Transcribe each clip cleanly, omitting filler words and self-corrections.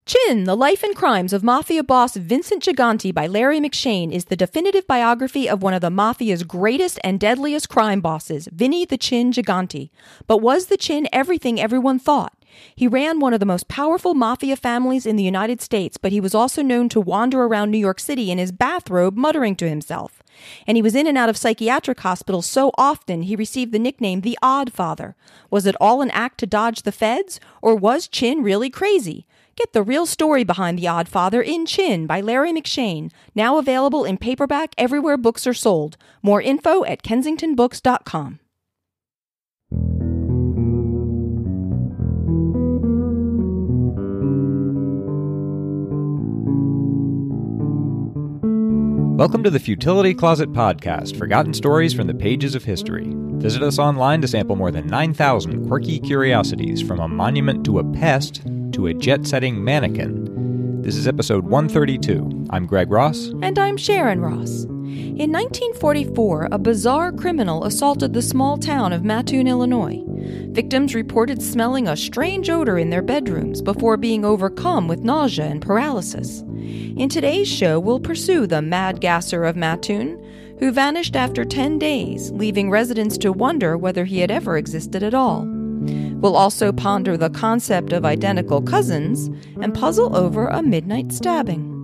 Chin, The Life and Crimes of Mafia Boss Vincent Gigante by Larry McShane is the definitive biography of one of the Mafia's greatest and deadliest crime bosses, Vinny the Chin Gigante. But was the Chin everything everyone thought? He ran one of the most powerful mafia families in the United States, but he was also known to wander around New York City in his bathrobe muttering to himself. And he was in and out of psychiatric hospitals so often he received the nickname the Odd Father. Was it all an act to dodge the feds, or was Chin really crazy? Get the real story behind The Odd Father in Chin by Larry McShane, now available in paperback everywhere books are sold. More info at kensingtonbooks.com. Welcome to the Futility Closet podcast, forgotten stories from the pages of history. Visit us online to sample more than 9,000 quirky curiosities, from a monument to a pest to a jet-setting mannequin. This is episode 132. I'm Greg Ross. And I'm Sharon Ross. In 1944, a bizarre criminal assaulted the small town of Mattoon, Illinois. Victims reported smelling a strange odor in their bedrooms before being overcome with nausea and paralysis. In today's show, we'll pursue the Mad Gasser of Mattoon, who vanished after 10 days, leaving residents to wonder whether he had ever existed at all. We'll also ponder the concept of identical cousins and puzzle over a midnight stabbing.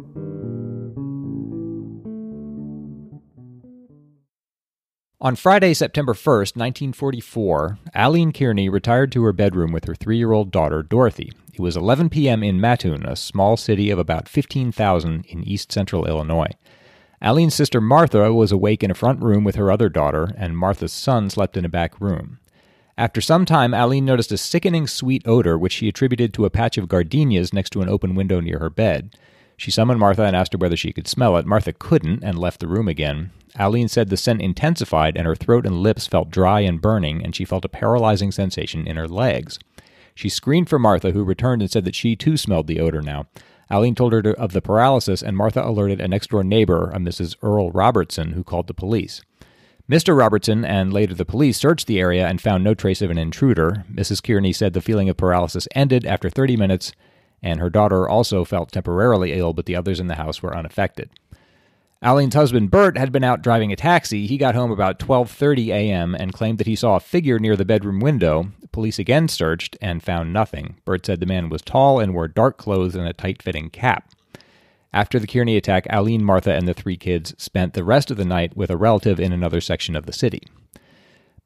On Friday, September 1st, 1944, Aline Kearney retired to her bedroom with her 3-year-old daughter, Dorothy. It was 11 p.m. in Mattoon, a small city of about 15,000 in east-central Illinois. Aline's sister Martha was awake in a front room with her other daughter, and Martha's son slept in a back room. After some time, Aline noticed a sickening sweet odor, which she attributed to a patch of gardenias next to an open window near her bed. She summoned Martha and asked her whether she could smell it. Martha couldn't and left the room again. Aline said the scent intensified and her throat and lips felt dry and burning, and she felt a paralyzing sensation in her legs. She screamed for Martha, who returned and said that she too smelled the odor now. Aline told her of the paralysis, and Martha alerted a next-door neighbor, a Mrs. Earl Robertson, who called the police. Mr. Robertson and later the police searched the area and found no trace of an intruder. Mrs. Kearney said the feeling of paralysis ended after 30 minutes, and her daughter also felt temporarily ill, but the others in the house were unaffected. Aline's husband, Bert, had been out driving a taxi. He got home about 12:30 a.m. and claimed that he saw a figure near the bedroom window. Police again searched and found nothing. Bert said the man was tall and wore dark clothes and a tight-fitting cap. After the Kearney attack, Aline, Martha, and the 3 kids spent the rest of the night with a relative in another section of the city.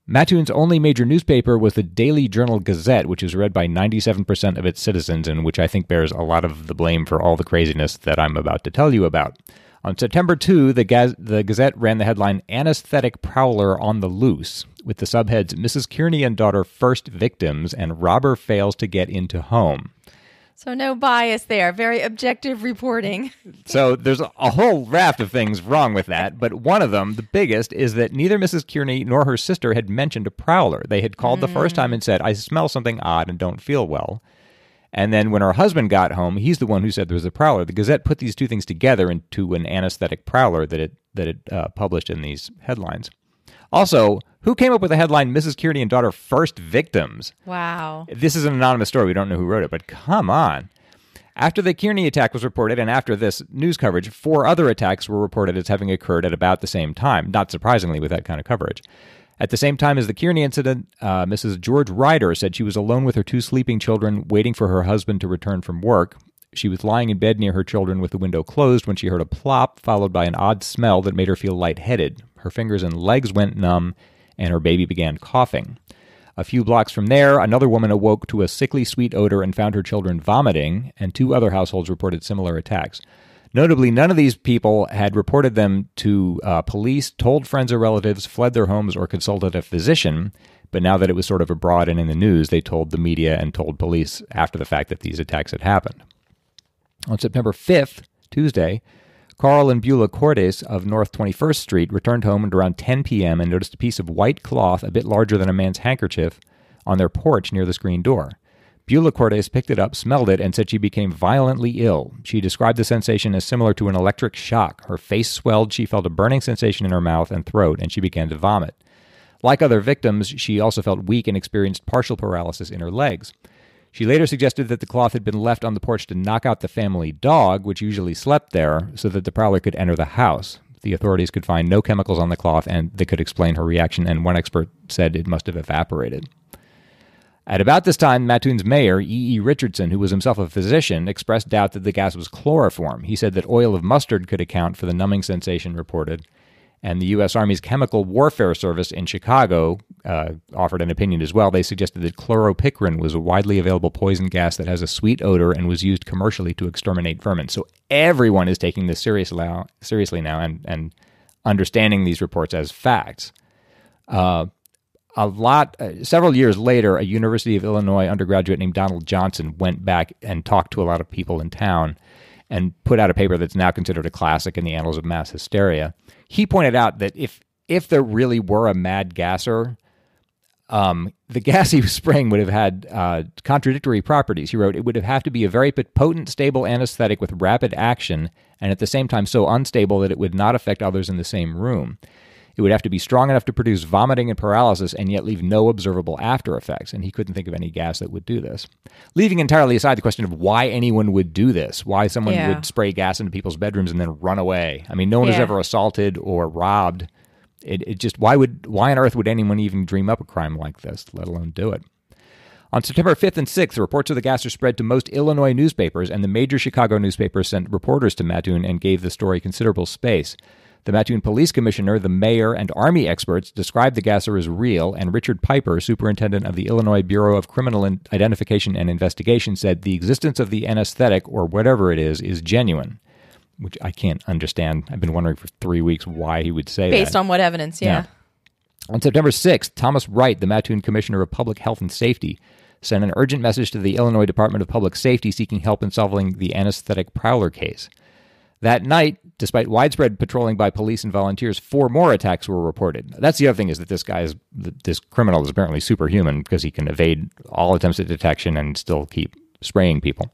Mattoon's only major newspaper was the Daily Journal-Gazette, which was read by 97% of its citizens, and which I think bears a lot of the blame for all the craziness that I'm about to tell you about. On September 2, the Gazette ran the headline, "Anesthetic Prowler on the Loose," with the subheads, "Mrs. Kearney and Daughter First Victims," and "Robber Fails to Get into Home." So no bias there. Very objective reporting. So there's a whole raft of things wrong with that, but one of them, the biggest, is that neither Mrs. Kearney nor her sister had mentioned a prowler. They had called the first time and said, "I smell something odd and don't feel well." And then when her husband got home, he's the one who said there was a prowler. The Gazette put these two things together into an anesthetic prowler that it published in these headlines. Also, who came up with the headline, "Mrs. Kearney and Daughter First Victims"? Wow. This is an anonymous story. We don't know who wrote it, but come on. After the Kearney attack was reported, and after this news coverage, 4 other attacks were reported as having occurred at about the same time, not surprisingly with that kind of coverage. At the same time as the Kearney incident, Mrs. George Ryder said she was alone with her 2 sleeping children, waiting for her husband to return from work. She was lying in bed near her children with the window closed when she heard a plop, followed by an odd smell that made her feel lightheaded. Her fingers and legs went numb, and her baby began coughing. A few blocks from there, another woman awoke to a sickly sweet odor and found her children vomiting, and 2 other households reported similar attacks. Notably, none of these people had reported them to police, told friends or relatives, fled their homes, or consulted a physician. But now that it was sort of abroad and in the news, they told the media and told police after the fact that these attacks had happened. On September 5th, Tuesday, Carl and Beulah Cordes of North 21st Street returned home at around 10 p.m. and noticed a piece of white cloth a bit larger than a man's handkerchief on their porch near the screen door. Beulah Cordes picked it up, smelled it, and said she became violently ill. She described the sensation as similar to an electric shock. Her face swelled, she felt a burning sensation in her mouth and throat, and she began to vomit. Like other victims, she also felt weak and experienced partial paralysis in her legs. She later suggested that the cloth had been left on the porch to knock out the family dog, which usually slept there, so that the prowler could enter the house. The authorities could find no chemicals on the cloth, and they could explain her reaction, and one expert said it must have evaporated. At about this time, Mattoon's mayor, E. Richardson, who was himself a physician, expressed doubt that the gas was chloroform. He said that oil of mustard could account for the numbing sensation reported. And the U.S. Army's Chemical Warfare Service in Chicago offered an opinion as well. They suggested that chloropicrin was a widely available poison gas that has a sweet odor and was used commercially to exterminate vermin. So everyone is taking this seriously now and understanding these reports as facts. Several years later, a University of Illinois undergraduate named Donald Johnson went back and talked to a lot of people in town and put out a paper that's now considered a classic in the annals of mass hysteria. He pointed out that if there really were a mad gasser, the gas he was spraying would have had contradictory properties. He wrote, it would have to be a very potent, stable anesthetic with rapid action, and at the same time so unstable that it would not affect others in the same room. It would have to be strong enough to produce vomiting and paralysis and yet leave no observable after effects, and he couldn't think of any gas that would do this. Leaving entirely aside the question of why anyone would do this, why someone would spray gas into people's bedrooms and then run away. I mean, no one has ever assaulted or robbed. It just, why on earth would anyone even dream up a crime like this, let alone do it? On September 5th and 6th, reports of the gasser spread to most Illinois newspapers, and the major Chicago newspapers sent reporters to Mattoon and gave the story considerable space. The Mattoon Police Commissioner, the mayor, and Army experts described the gasser as real, and Richard Piper, superintendent of the Illinois Bureau of Criminal Identification and Investigation, said the existence of the anesthetic, or whatever it is genuine, which I can't understand. I've been wondering for 3 weeks why he would say that. Based on what evidence, yeah. On September 6th, Thomas Wright, the Mattoon Commissioner of Public Health and Safety, sent an urgent message to the Illinois Department of Public Safety seeking help in solving the anesthetic prowler case. That night, despite widespread patrolling by police and volunteers, 4 more attacks were reported. That's the other thing, is that this criminal is apparently superhuman because he can evade all attempts at detection and still keep spraying people.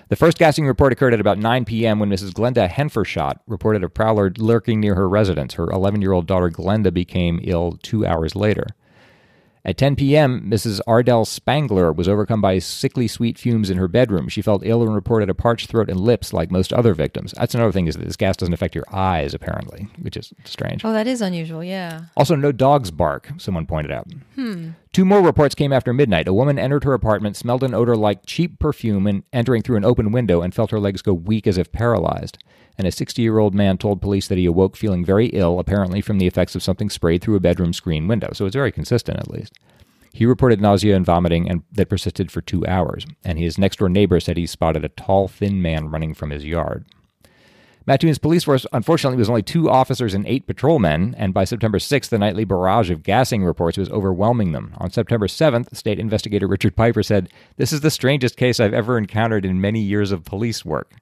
The first gassing report occurred at about 9 p.m. when Mrs. Glenda Henfershot reported a prowler lurking near her residence. Her 11-year-old daughter Glenda became ill 2 hours later. At 10 p.m., Mrs. Ardell Spangler was overcome by sickly sweet fumes in her bedroom. She felt ill and reported a parched throat and lips like most other victims. That's another thing, is that this gas doesn't affect your eyes, apparently, which is strange. Oh, that is unusual, yeah. Also, no dogs bark, someone pointed out. 2 more reports came after midnight. A woman entered her apartment, smelled an odor like cheap perfume, and entering through an open window, and felt her legs go weak as if paralyzed. And a 60-year-old man told police that he awoke feeling very ill, apparently from the effects of something sprayed through a bedroom screen window. So it's very consistent, at least. He reported nausea and vomiting and that persisted for 2 hours. And his next-door neighbor said he spotted a tall, thin man running from his yard. Mattoon's police force, unfortunately, was only 2 officers and 8 patrolmen, and by September 6th, the nightly barrage of gassing reports was overwhelming them. On September 7th, state investigator Richard Piper said, "This is the strangest case I've ever encountered in many years of police work."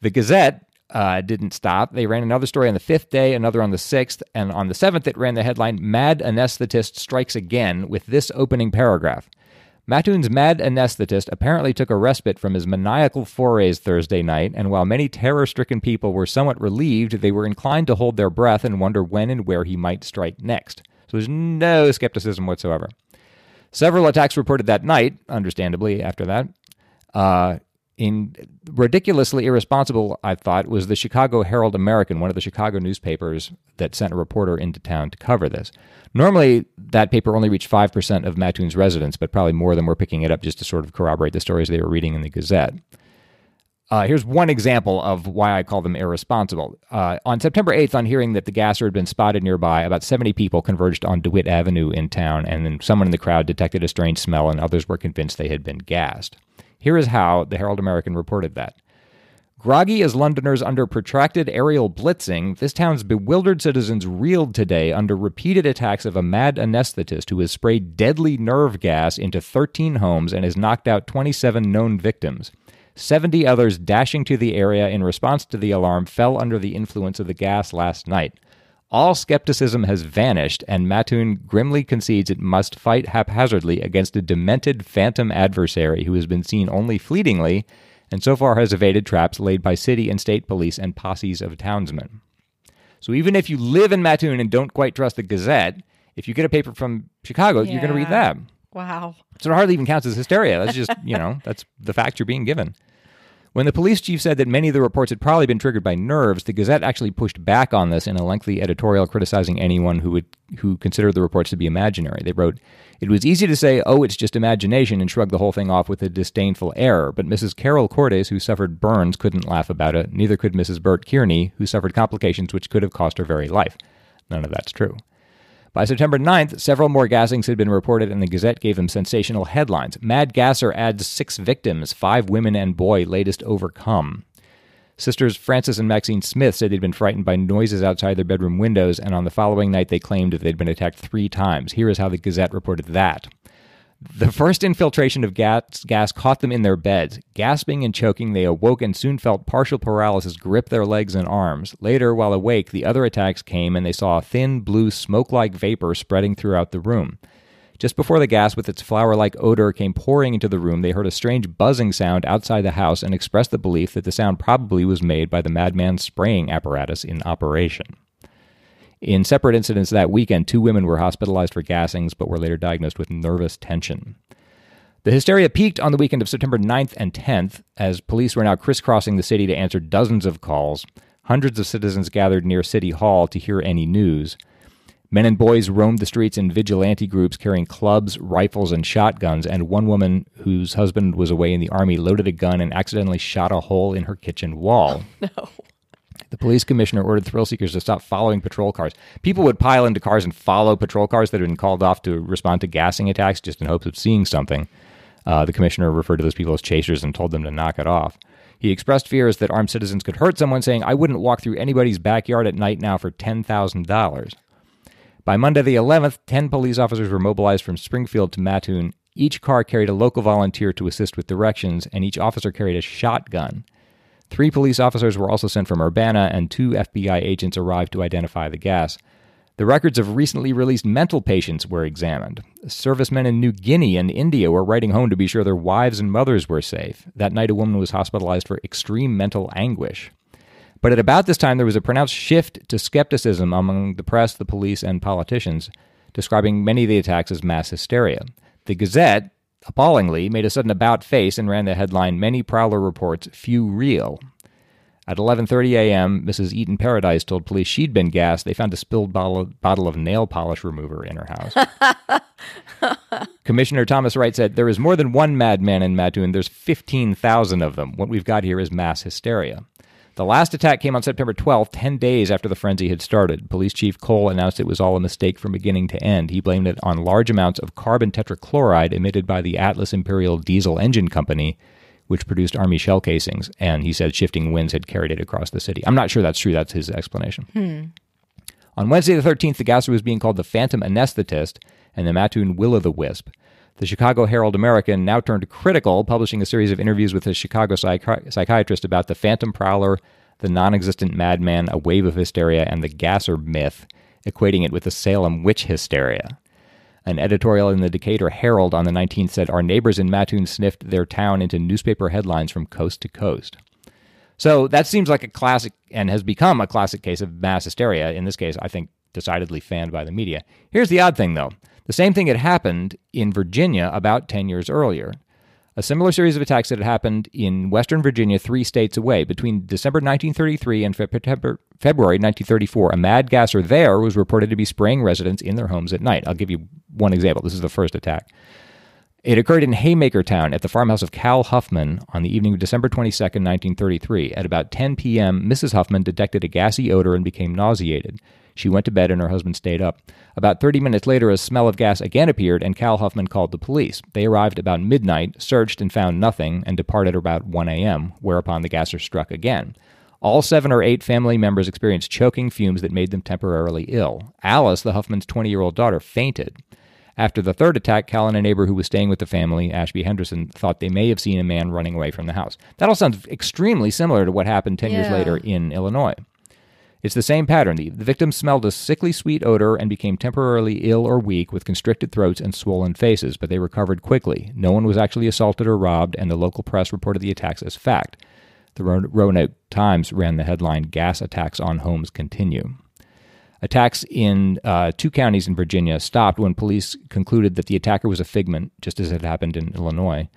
The Gazette didn't stop. They ran another story on the 5th day, another on the 6th, and on the 7th it ran the headline, "Mad Anesthetist Strikes Again," with this opening paragraph. Mattoon's mad anesthetist apparently took a respite from his maniacal forays Thursday night, and while many terror-stricken people were somewhat relieved, they were inclined to hold their breath and wonder when and where he might strike next. So there's no skepticism whatsoever. Several attacks reported that night, understandably, after that. Ridiculously irresponsible, I thought, was the Chicago Herald-American, one of the Chicago newspapers that sent a reporter into town to cover this. Normally, that paper only reached 5% of Mattoon's residents, but probably more of them were picking it up just to sort of corroborate the stories they were reading in the Gazette. Here's one example of why I call them irresponsible. On September 8th, on hearing that the gasser had been spotted nearby, about 70 people converged on DeWitt Avenue in town, and then someone in the crowd detected a strange smell, and others were convinced they had been gassed. Here is how the Herald-American reported that. Groggy as Londoners under protracted aerial blitzing, this town's bewildered citizens reeled today under repeated attacks of a mad anesthetist who has sprayed deadly nerve gas into 13 homes and has knocked out 27 known victims. 70 others dashing to the area in response to the alarm fell under the influence of the gas last night. All skepticism has vanished, and Mattoon grimly concedes it must fight haphazardly against a demented phantom adversary who has been seen only fleetingly and so far has evaded traps laid by city and state police and posses of townsmen. So even if you live in Mattoon and don't quite trust the Gazette, if you get a paper from Chicago, you're going to read that. Wow. So it hardly even counts as hysteria. That's just, that's the fact you're being given. When the police chief said that many of the reports had probably been triggered by nerves, the Gazette actually pushed back on this in a lengthy editorial criticizing anyone who considered the reports to be imaginary. They wrote, "It was easy to say, oh, it's just imagination, and shrug the whole thing off with a disdainful air, but Mrs. Carol Cordes, who suffered burns, couldn't laugh about it. Neither could Mrs. Bert Kearney, who suffered complications which could have cost her very life." None of that's true. By September 9th, several more gassings had been reported, and the Gazette gave them sensational headlines. Mad Gasser adds 6 victims, 5 women and boy, latest overcome. Sisters Frances and Maxine Smith said they'd been frightened by noises outside their bedroom windows, and on the following night they claimed that they'd been attacked 3 times. Here is how the Gazette reported that. The first infiltration of gas caught them in their beds. Gasping and choking, they awoke and soon felt partial paralysis grip their legs and arms. Later, while awake, the other attacks came and they saw a thin, blue, smoke-like vapor spreading throughout the room. Just before the gas with its flower-like odor came pouring into the room, they heard a strange buzzing sound outside the house and expressed the belief that the sound probably was made by the madman's spraying apparatus in operation. In separate incidents that weekend, 2 women were hospitalized for gassings but were later diagnosed with nervous tension. The hysteria peaked on the weekend of September 9th and 10th, as police were now crisscrossing the city to answer dozens of calls. Hundreds of citizens gathered near City Hall to hear any news. Men and boys roamed the streets in vigilante groups carrying clubs, rifles, and shotguns, and one woman whose husband was away in the army loaded a gun and accidentally shot a hole in her kitchen wall. Oh, no. The police commissioner ordered thrill seekers to stop following patrol cars. People would pile into cars and follow patrol cars that had been called off to respond to gassing attacks just in hopes of seeing something. The commissioner referred to those people as chasers and told them to knock it off. He expressed fears that armed citizens could hurt someone, saying, "I wouldn't walk through anybody's backyard at night now for $10,000. By Monday the 11th, 10 police officers were mobilized from Springfield to Mattoon. Each car carried a local volunteer to assist with directions, and each officer carried a shotgun. 3 police officers were also sent from Urbana, and 2 FBI agents arrived to identify the gas. The records of recently released mental patients were examined. Servicemen in New Guinea and India were writing home to be sure their wives and mothers were safe. That night, a woman was hospitalized for extreme mental anguish. But at about this time, there was a pronounced shift to skepticism among the press, the police, and politicians, describing many of the attacks as mass hysteria. The Gazette, appallingly, made a sudden about face and ran the headline, "Many Prowler Reports, Few Real." At 11:30 a.m., Mrs. Eaton Paradise told police she'd been gassed. They found a spilled bottle of nail polish remover in her house. Commissioner Thomas Wright said, "There is more than one madman in Mattoon. There's 15,000 of them. What we've got here is mass hysteria." The last attack came on September 12th, 10 days after the frenzy had started. Police Chief Cole announced it was all a mistake from beginning to end. He blamed it on large amounts of carbon tetrachloride emitted by the Atlas Imperial Diesel Engine Company, which produced Army shell casings, and he said shifting winds had carried it across the city. I'm not sure that's true. That's his explanation. On Wednesday the 13th, the gasser was being called the Phantom Anesthetist and the Mattoon Will-o'-the-Wisp. The Chicago Herald-American now turned critical, publishing a series of interviews with a Chicago psychiatrist about the phantom prowler, the non-existent madman, a wave of hysteria, and the gasser myth, equating it with the Salem witch hysteria. An editorial in the Decatur Herald on the 19th said, "Our neighbors in Mattoon sniffed their town into newspaper headlines from coast to coast." So that seems like a classic and has become a classic case of mass hysteria. In this case, I think decidedly fanned by the media. Here's the odd thing, though. The same thing had happened in Virginia about 10 years earlier. A similar series of attacks that had happened in Western Virginia 3 states away. Between December 1933 and February 1934, a mad gasser there was reported to be spraying residents in their homes at night. I'll give you one example. This is the first attack. It occurred in Haymakertown at the farmhouse of Cal Huffman on the evening of December 22nd, 1933. At about 10 p.m., Mrs. Huffman detected a gassy odor and became nauseated. She went to bed and her husband stayed up. About 30 minutes later, a smell of gas again appeared and Cal Huffman called the police. They arrived about midnight, searched and found nothing, and departed about 1 a.m., whereupon the gasser struck again. All 7 or 8 family members experienced choking fumes that made them temporarily ill. Alice, the Huffman's 20-year-old daughter, fainted. After the third attack, Cal and a neighbor who was staying with the family, Ashby Henderson, thought they may have seen a man running away from the house. That all sounds extremely similar to what happened 10 years later in Illinois. It's the same pattern. The victims smelled a sickly sweet odor and became temporarily ill or weak with constricted throats and swollen faces, but they recovered quickly. No one was actually assaulted or robbed, and the local press reported the attacks as fact. The Roanoke Times ran the headline, "Gas Attacks on Homes Continue." Attacks in 2 counties in Virginia stopped when police concluded that the attacker was a figment, just as had happened in Illinois.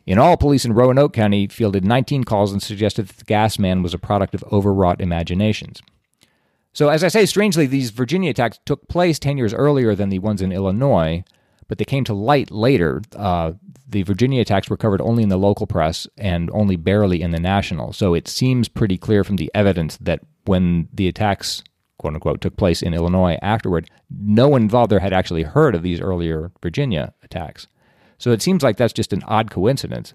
In all, police in Roanoke County fielded 19 calls and suggested that the gas man was a product of overwrought imaginations. So, as I say, strangely, these Virginia attacks took place 10 years earlier than the ones in Illinois, but they came to light later. The Virginia attacks were covered only in the local press and only barely in the national. So it seems pretty clear from the evidence that when the attacks, quote-unquote, took place in Illinois afterward, no one involved there had actually heard of these earlier Virginia attacks. So it seems like that's just an odd coincidence,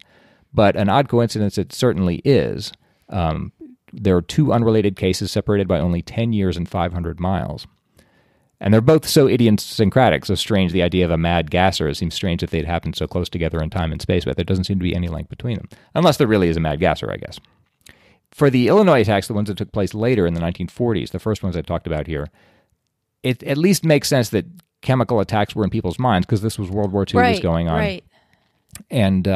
but an odd coincidence it certainly is. There are 2 unrelated cases separated by only 10 years and 500 miles. And they're both so idiosyncratic, so strange. The idea of a Mad Gasser, it seems strange that they'd happened so close together in time and space, but there doesn't seem to be any link between them. Unless there really is a Mad Gasser, I guess. For the Illinois attacks, the ones that took place later in the 1940s, the first ones I talked about here, it at least makes sense that chemical attacks were in people's minds because this was World War II was going on. Right. And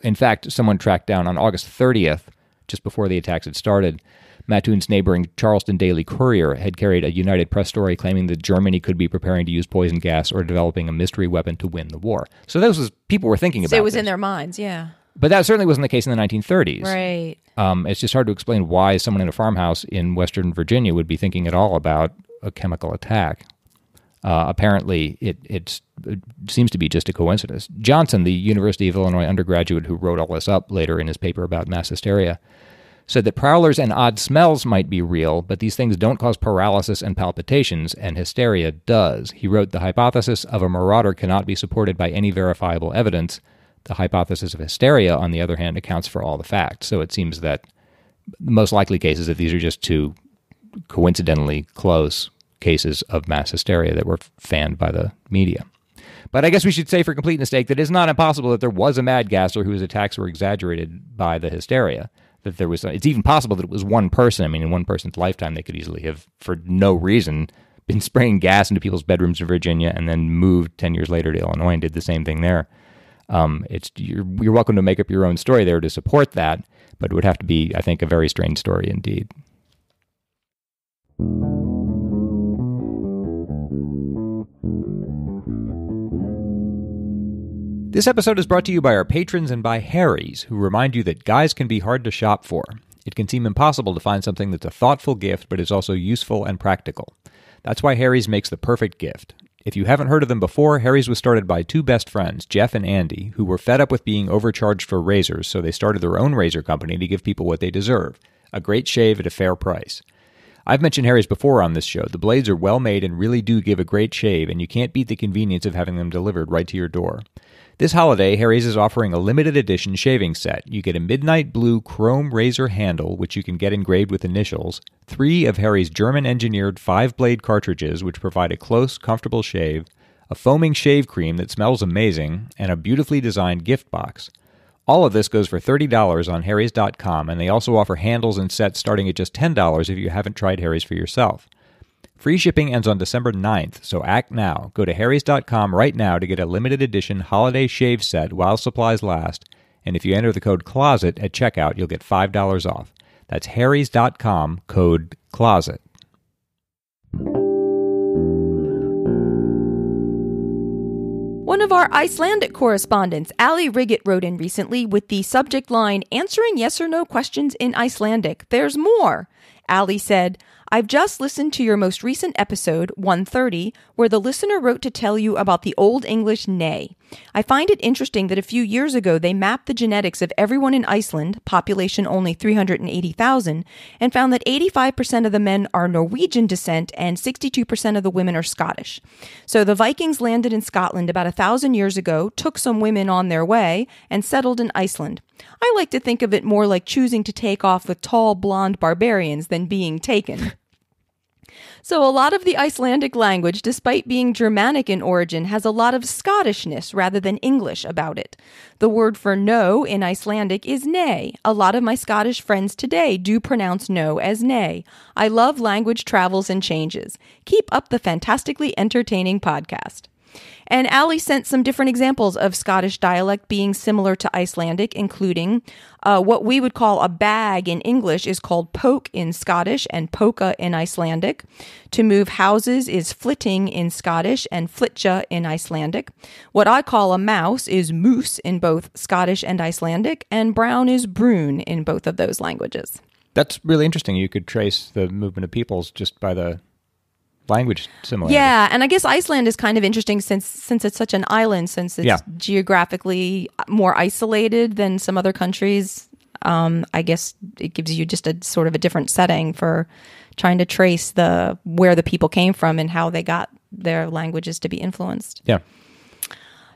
in fact, someone tracked down on August 30th, just before the attacks had started, Mattoon's neighboring Charleston Daily Courier had carried a United Press story claiming that Germany could be preparing to use poison gas or developing a mystery weapon to win the war. So people were thinking about So it was this. in their minds, yeah. But that certainly wasn't the case in the 1930s. Right. It's just hard to explain why someone in a farmhouse in Western Virginia would be thinking at all about a chemical attack. Apparently, it seems to be just a coincidence. Johnson, the University of Illinois undergraduate who wrote all this up later in his paper about mass hysteria, said that prowlers and odd smells might be real, but these things don't cause paralysis and palpitations, and hysteria does. He wrote, the hypothesis of a marauder cannot be supported by any verifiable evidence. The hypothesis of hysteria, on the other hand, accounts for all the facts. So it seems that the most likely case is that these are just 2 coincidentally close cases of mass hysteria that were fanned by the media. But I guess we should say for complete mistake that it's not impossible that there was a Mad Gasser whose attacks were exaggerated by the hysteria. That it's even possible that it was one person. I mean, in one person's lifetime, they could easily have, for no reason, been spraying gas into people's bedrooms in Virginia and then moved 10 years later to Illinois and did the same thing there. You're welcome to make up your own story there to support that, but it would have to be, I think, a very strange story indeed. This episode is brought to you by our patrons and by Harry's, who remind you that guys can be hard to shop for. It can seem impossible to find something that's a thoughtful gift, but is also useful and practical. That's why Harry's makes the perfect gift. If you haven't heard of them before, Harry's was started by 2 best friends, Jeff and Andy, who were fed up with being overcharged for razors, so they started their own razor company to give people what they deserve, a great shave at a fair price. I've mentioned Harry's before on this show. The blades are well made and really do give a great shave, and you can't beat the convenience of having them delivered right to your door. This holiday, Harry's is offering a limited edition shaving set. You get a midnight blue chrome razor handle, which you can get engraved with initials, 3 of Harry's German-engineered 5-blade cartridges, which provide a close, comfortable shave, a foaming shave cream that smells amazing, and a beautifully designed gift box. All of this goes for $30 on harrys.com, and they also offer handles and sets starting at just $10 if you haven't tried Harry's for yourself. Free shipping ends on December 9th, so act now. Go to harrys.com right now to get a limited edition holiday shave set while supplies last, and if you enter the code CLOSET at checkout, you'll get $5 off. That's harrys.com, code CLOSET. One of our Icelandic correspondents, Ali Riggett, wrote in recently with the subject line, answering yes or no questions in Icelandic. There's more. Ali said, I've just listened to your most recent episode, 130, where the listener wrote to tell you about the Old English nay. I find it interesting that a few years ago they mapped the genetics of everyone in Iceland, population only 380,000, and found that 85% of the men are Norwegian descent and 62% of the women are Scottish. So the Vikings landed in Scotland about 1,000 years ago, took some women on their way, and settled in Iceland. I like to think of it more like choosing to take off with tall, blonde barbarians than being taken. So a lot of the Icelandic language, despite being Germanic in origin, has a lot of Scottishness rather than English about it. The word for no in Icelandic is nay. A lot of my Scottish friends today do pronounce no as nay. I love language travels and changes. Keep up the fantastically entertaining podcast. And Allie sent some different examples of Scottish dialect being similar to Icelandic, including what we would call a bag in English is called poke in Scottish and polka in Icelandic. To move houses is flitting in Scottish and flitja in Icelandic. What I call a mouse is moose in both Scottish and Icelandic, and brown is brune in both of those languages. That's really interesting. You could trace the movement of peoples just by the language similarity. Yeah, and I guess Iceland is kind of interesting since it's such an island, since it's geographically more isolated than some other countries. I guess it gives you just a sort of a different setting for trying to trace where the people came from and how they got their languages to be influenced. Yeah.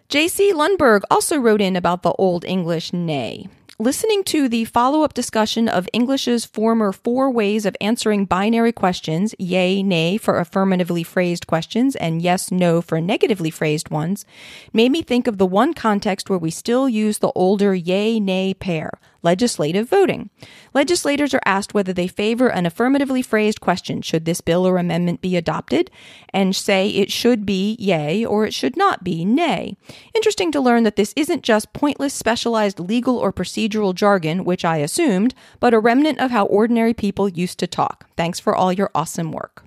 J.C. Lundberg also wrote in about the Old English nay. Listening to the follow-up discussion of English's former 4 ways of answering binary questions, yay, nay for affirmatively phrased questions and yes, no for negatively phrased ones, made me think of the one context where we still use the older yay, nay pair, legislative voting. Legislators are asked whether they favor an affirmatively phrased question, should this bill or amendment be adopted, and say it should be yay or it should not be nay. Interesting to learn that this isn't just pointless specialized legal or procedural jargon, which I assumed, but a remnant of how ordinary people used to talk. Thanks for all your awesome work.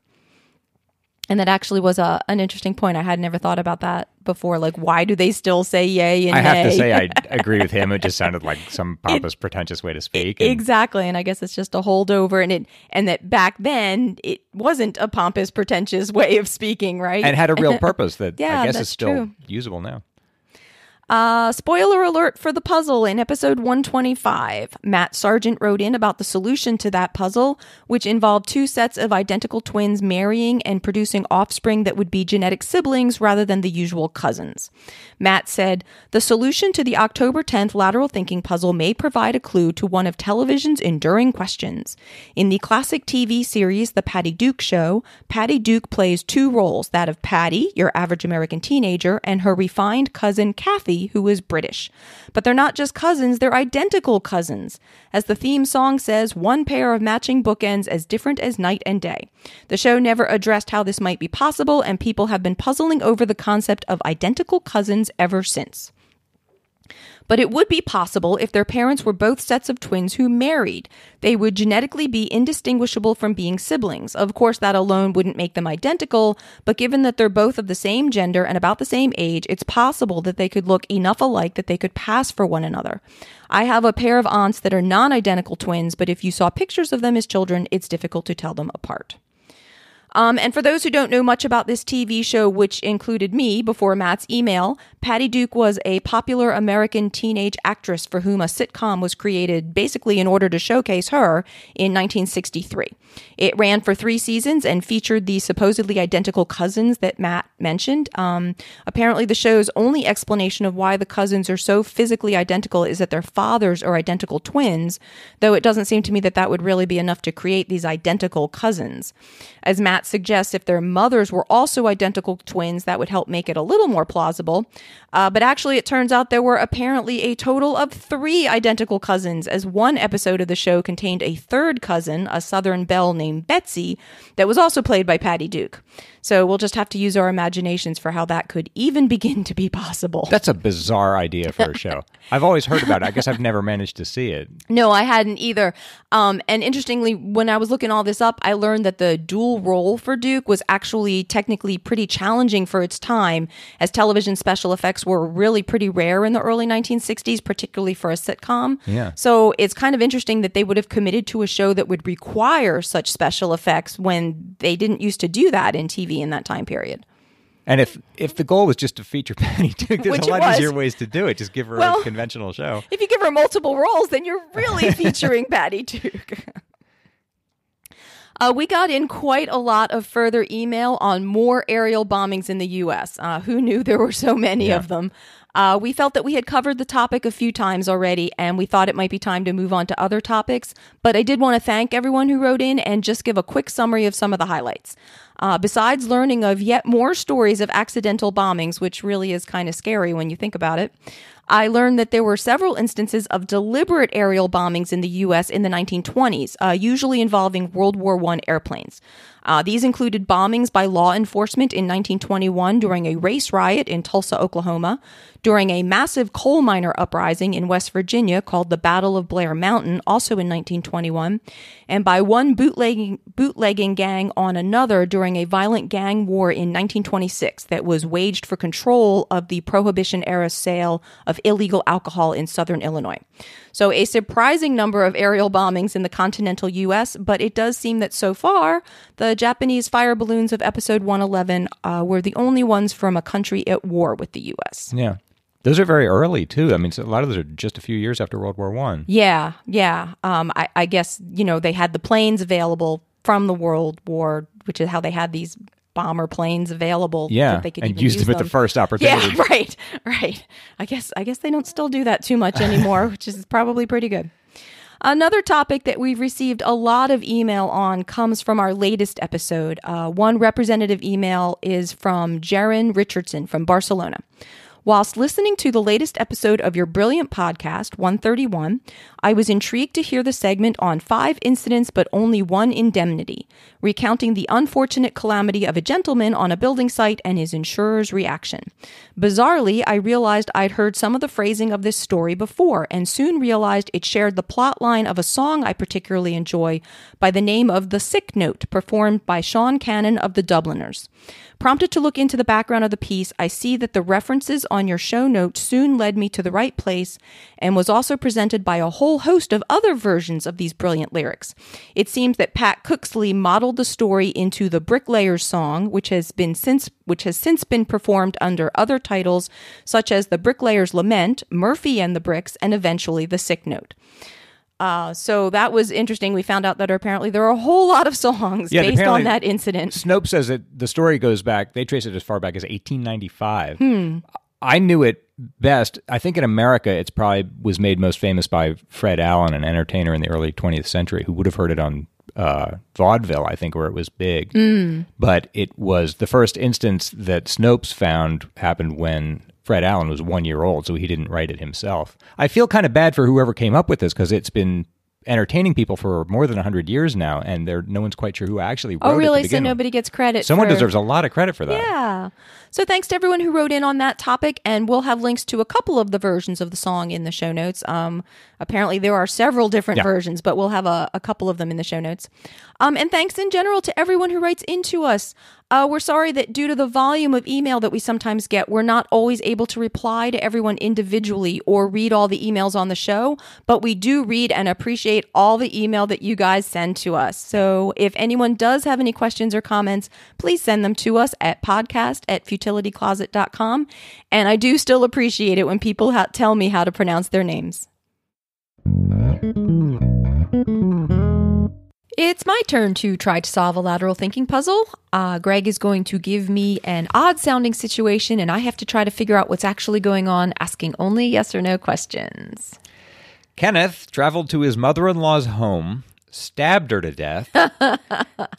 And that actually was an interesting point. I had never thought about that before. Like, why do they still say yay and nay? I have to say I agree with him. It just sounded like some pompous, pretentious way to speak. Exactly. And I guess it's just a holdover. And that back then, it wasn't a pompous, pretentious way of speaking, right? And had a real purpose that yeah, I guess is still true. Usable now. Spoiler alert for the puzzle in episode 125. Matt Sargent wrote in about the solution to that puzzle, which involved 2 sets of identical twins marrying and producing offspring that would be genetic siblings rather than the usual cousins. Matt said, the solution to the October 10th lateral thinking puzzle may provide a clue to one of television's enduring questions. In the classic TV series The Patty Duke Show, Patty Duke plays 2 roles, that of Patty, your average American teenager, and her refined cousin Kathy, who is British. But they're not just cousins, they're identical cousins. As the theme song says, one pair of matching bookends as different as night and day. The show never addressed how this might be possible, and people have been puzzling over the concept of identical cousins ever since. But it would be possible if their parents were both sets of twins who married. They would genetically be indistinguishable from being siblings. Of course, that alone wouldn't make them identical, but given that they're both of the same gender and about the same age, it's possible that they could look enough alike that they could pass for one another. I have a pair of aunts that are non-identical twins, but if you saw pictures of them as children, it's difficult to tell them apart. And for those who don't know much about this TV show, which included me before Matt's email, Patty Duke was a popular American teenage actress for whom a sitcom was created basically in order to showcase her in 1963. It ran for 3 seasons and featured the supposedly identical cousins that Matt mentioned. Apparently, the show's only explanation of why the cousins are so physically identical is that their fathers are identical twins, though it doesn't seem to me that that would really be enough to create these identical cousins. As Matt suggests, if their mothers were also identical twins, that would help make it a little more plausible. But actually, it turns out there were apparently a total of 3 identical cousins, as one episode of the show contained a 3rd cousin, a Southern belle named Betsy, that was also played by Patty Duke. So we'll just have to use our imaginations for how that could even begin to be possible. That's a bizarre idea for a show. I've always heard about it. I guess I've never managed to see it. No, I hadn't either. And interestingly, when I was looking all this up, I learned that the dual role for Duke was actually technically pretty challenging for its time, as television special effects were really pretty rare in the early 1960s, particularly for a sitcom. Yeah. So it's kind of interesting that they would have committed to a show that would require such special effects when they didn't used to do that in TV in that time period. And if the goal was just to feature Patty Duke, there's a lot easier ways to do it. Just give her a conventional show. If you give her multiple roles, then you're really featuring Patty Duke. We got in quite a lot of further email on more aerial bombings in the U.S. Who knew there were so many of them? We felt that we had covered the topic a few times already, and we thought it might be time to move on to other topics. But I did want to thank everyone who wrote in and just give a quick summary of some of the highlights. Besides learning of yet more stories of accidental bombings, which really is kind of scary when you think about it, I learned that there were several instances of deliberate aerial bombings in the U.S. in the 1920s, usually involving World War I airplanes. These included bombings by law enforcement in 1921 during a race riot in Tulsa, Oklahoma, during a massive coal miner uprising in West Virginia called the Battle of Blair Mountain, also in 1921, and by one bootlegging gang on another during a violent gang war in 1926 that was waged for control of the Prohibition-era sale of illegal alcohol in southern Illinois. So a surprising number of aerial bombings in the continental U.S., but it does seem that so far, the Japanese fire balloons of episode 111 were the only ones from a country at war with the U.S. Yeah. Those are very early, too. I mean, a lot of those are just a few years after World War I. Yeah. I guess, they had the planes available from the World War, which is how they had these bomber planes available. Yeah, that they could and even used them at the first opportunity. Yeah, right. I guess they don't still do that too much anymore, which is probably pretty good. Another topic that we've received a lot of email on comes from our latest episode. One representative email is from Jaron Richardson from Barcelona. Whilst listening to the latest episode of your brilliant podcast, 131, I was intrigued to hear the segment on 5 incidents but only 1 indemnity, recounting the unfortunate calamity of a gentleman on a building site and his insurer's reaction. Bizarrely, I realized I'd heard some of the phrasing of this story before and soon realized it shared the plot line of a song I particularly enjoy by the name of The Sick Note, performed by Sean Cannon of the Dubliners. Prompted to look into the background of the piece, I see that the references on your show notes soon led me to the right place and was also presented by a whole host of other versions of these brilliant lyrics. It seems that Pat Cooksley modeled the story into the Bricklayers song, which has since been performed under other titles such as The Bricklayer's Lament, Murphy and the Bricks, and eventually The Sick Note. So that was interesting. We found out that apparently there are a whole lot of songs based on that incident. Snopes says that the story goes back, they trace it as far back as 1895. I knew it best. I think in America, it's probably was made most famous by Fred Allen, an entertainer in the early 20th century, who would have heard it on vaudeville, I think, where it was big. But it was the first instance that Snopes found happened when Fred Allen was 1 year old, so he didn't write it himself. I feel kind of bad for whoever came up with this because it's been entertaining people for more than 100 years now, and no one's quite sure who actually wrote it. Oh, really? So nobody gets credit. Someone deserves a lot of credit for that. Yeah. So thanks to everyone who wrote in on that topic, and we'll have links to a couple of the versions of the song in the show notes. Apparently there are several different versions, but we'll have a couple of them in the show notes. And thanks in general to everyone who writes into us. We're sorry that due to the volume of email that we sometimes get, we're not always able to reply to everyone individually or read all the emails on the show, but we do read and appreciate all the email that you guys send to us. So if anyone does have any questions or comments, please send them to us at podcast@futilitycloset.com. And I do still appreciate it when people tell me how to pronounce their names. It's my turn to try to solve a lateral thinking puzzle. Greg is going to give me an odd-sounding situation, and I have to try to figure out what's actually going on, asking only yes or no questions. Kenneth traveled to his mother-in-law's home, stabbed her to death,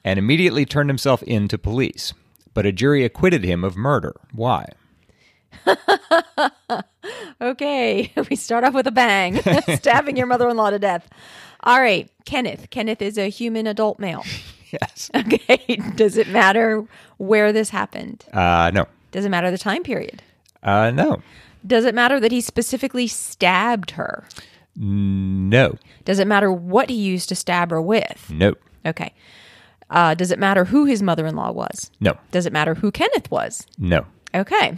and immediately turned himself in to police. But a jury acquitted him of murder. Why? Okay, we start off with a bang. Stabbing your mother-in-law to death. All right, Kenneth. Kenneth is a human adult male. Yes. Okay, does it matter where this happened? No. Does it matter the time period? No. Does it matter that he specifically stabbed her? No. Does it matter what he used to stab her with? No. Okay. Does it matter who his mother-in-law was? No. Does it matter who Kenneth was? No. Okay.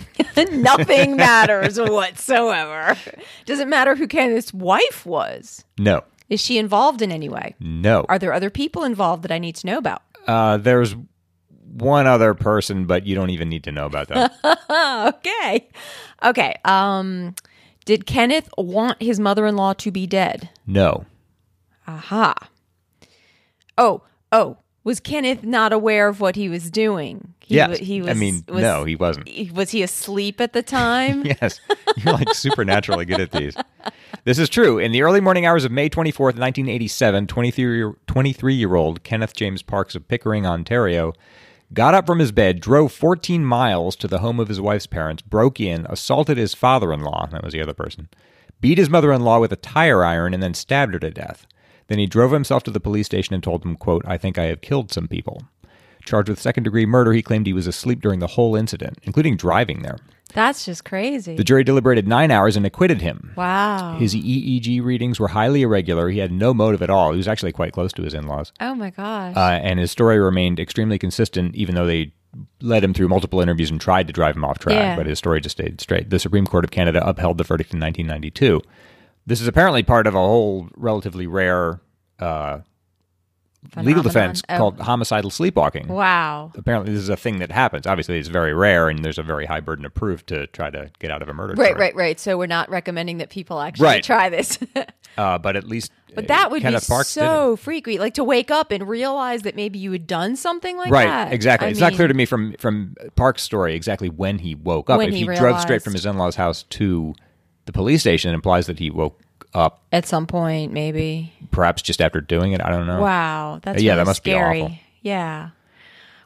Nothing matters whatsoever. Does it matter who Kenneth's wife was? No. Is she involved in any way? No. Are there other people involved that I need to know about? There's one other person, but you don't even need to know about that. Okay. Did Kenneth want his mother-in-law to be dead? No. Aha. Oh. Was Kenneth not aware of what he was doing? He was. No, he wasn't. Was he asleep at the time? Yes. You're like supernaturally good at these. This is true. In the early morning hours of May 24th, 1987, 23-year-old Kenneth James Parks of Pickering, Ontario, got up from his bed, drove 14 miles to the home of his wife's parents, broke in, assaulted his father-in-law, that was the other person, beat his mother-in-law with a tire iron, and then stabbed her to death. Then he drove himself to the police station and told them, quote, "I think I have killed some people." Charged with second-degree murder, he claimed he was asleep during the whole incident, including driving there. That's just crazy. The jury deliberated 9 hours and acquitted him. Wow. His EEG readings were highly irregular. He had no motive at all. He was actually quite close to his in-laws. Oh, my gosh. And his story remained extremely consistent, even though they led him through multiple interviews and tried to drive him off track. Yeah. But his story just stayed straight. The Supreme Court of Canada upheld the verdict in 1992. This is apparently part of a whole relatively rare legal defense called homicidal sleepwalking. Wow. Apparently this is a thing that happens. Obviously it's very rare and there's a very high burden of proof to try to get out of a murder charge. Right. So we're not recommending that people actually try this. But at least But that would Kenneth be Parks so freaky. Like to wake up and realize that maybe you had done something like that. Right, exactly. It's not clear to me from Parks' story exactly when he woke up. If he drove straight from his in-laws' house to the police station, it implies that he woke up at some point, maybe. Perhaps just after doing it. I don't know. Wow, that's really that must scary. be awful. Yeah.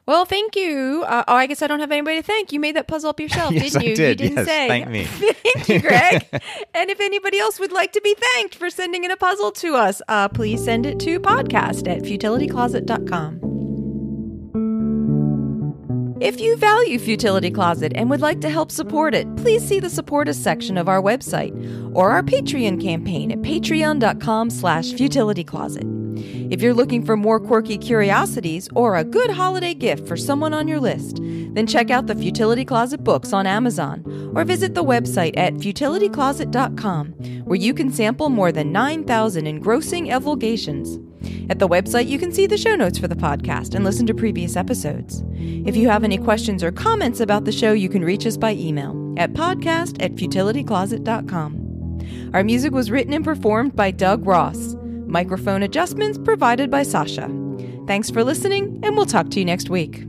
Well, thank you. I guess I don't have anybody to thank. You made that puzzle up yourself, yes, didn't you? I did. You didn't say. Thank me. Thank you, Greg. And if anybody else would like to be thanked for sending in a puzzle to us, please send it to podcast@futilitycloset.com. If you value Futility Closet and would like to help support it, please see the Support Us section of our website or our Patreon campaign at patreon.com/futilitycloset. If you're looking for more quirky curiosities or a good holiday gift for someone on your list, then check out the Futility Closet books on Amazon or visit the website at futilitycloset.com, where you can sample more than 9,000 engrossing evulgations. At the website, you can see the show notes for the podcast and listen to previous episodes. If you have any questions or comments about the show, you can reach us by email at podcast@futilitycloset.com. Our music was written and performed by Doug Ross. Microphone adjustments provided by Sasha. Thanks for listening, and we'll talk to you next week.